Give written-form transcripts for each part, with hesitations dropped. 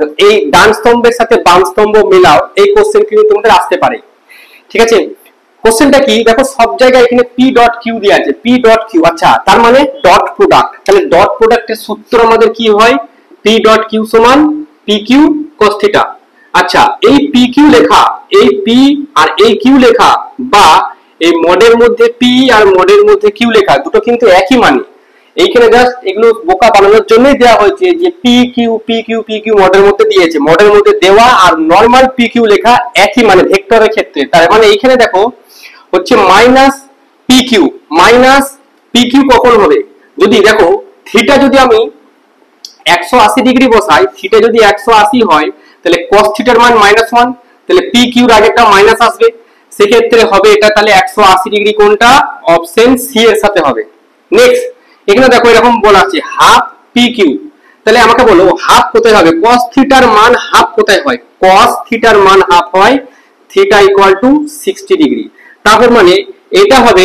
তো এই ডান স্তম্ভের সাথে বাম স্তম্ভ মেলাও, এই কোশ্চেন কিন্তু তোমাদের আসতে পারে। ঠিক আছে, কোশ্চেনটা কি দেখো, সব জায়গায় এখানে পি ডট কিউ দেওয়া আছে, পি ডট কিউ, আচ্ছা তার মানে ডট প্রোডাক্ট, তাহলে ডট প্রোডাক্টের সূত্র আমাদের কি হয়, পি ডট কিউ সমান পি কিউ কস থিটা। আচ্ছা এই পি কিউ লেখা, এই পি আর এই কিউ লেখা, বা এই মডের মধ্যে পি আর মডের মধ্যে কিউ লেখা, দুটো কিন্তু একই মানে। এইখানে জাস্ট এগুলো বোকা বানানোর জন্যই দেওয়া হয়েছে যে P Q P Q P Q মডের মধ্যে দিয়েছে, মডের মধ্যে দেওয়া আর নর্মাল পি কিউ লেখা একই মানে ভেক্টরের ক্ষেত্রে। তার মানে এইখানে দেখো হচ্ছে minus P Q, minus P Q কখন হবে, যদি দেখো থিটা যদি আমি 180 ডিগ্রি বসাই, থিটা যদি 180 হয় তাহলে cos থিটার মান -1, তাহলে পি কিউর আগেরটা মাইনাস আসবে, সেক্ষেত্রে হবে এটা তাহলে 180 ডিগ্রি কোনটা, অপশন সি এর সাথে হবে। নেক্সট এখানে দেখো এরকম বলা আছে হাফ পি কিউ, তাহলে আমাকে বলো হাফ কোথায় হবে, cos থিটার মান হাফ কোথায় হয়, cos থিটার মান হাফ হয় থিটা ইকুয়াল টু 60 ডিগ্রি। তারপর মানে এটা হবে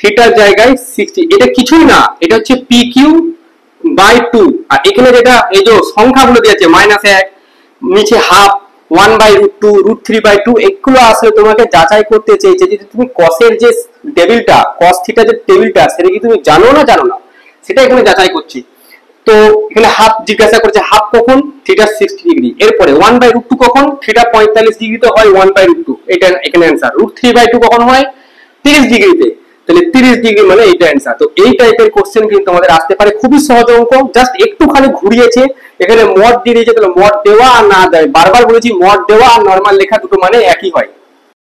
থিটার জায়গায় 60, এটা কিছুই না, এটা হচ্ছে পি কিউ বাই 2, আর এখানে যেটা এই যে সংখ্যাগুলো দিয়েছে -1, নিচে হাফ, 1/√2, √3/2, এগুলো আসলে তোমাকে যাচাই করতে চেয়েছে যে তুমি কসের যে টেবিলটা, কস থিটা যে টেবিলটা, সেটা কি তুমি জানো না জানো না, সেটা এখানে যাচাই করছি। তো এখানে হাফ জিজ্ঞাসা করছে, হাফ কখন, থিটা 60 ডিগ্রি, এরপরে 1/√2 কখন, থিটা 45 ডিগ্রিতে হয় 1/√2, এটা এখানে অ্যান্সার। √3/2 কখন হয়, 30 ডিগ্রিতে, তাহলে 30 ডিগ্রি মানে এইটা অ্যান্সার। তো এই টাইপের কোশ্চেন কিন্তু আমাদের আসতে পারে, খুবই সহজ অঙ্ক, জাস্ট একটুখানি ঘুরিয়েছে, এখানে মড দিয়ে দিয়েছে, তাহলে মড দেওয়া আর না দেয়, বারবার বলেছি মড দেওয়া আর নরমাল লেখা দুটো মানে একই হয়।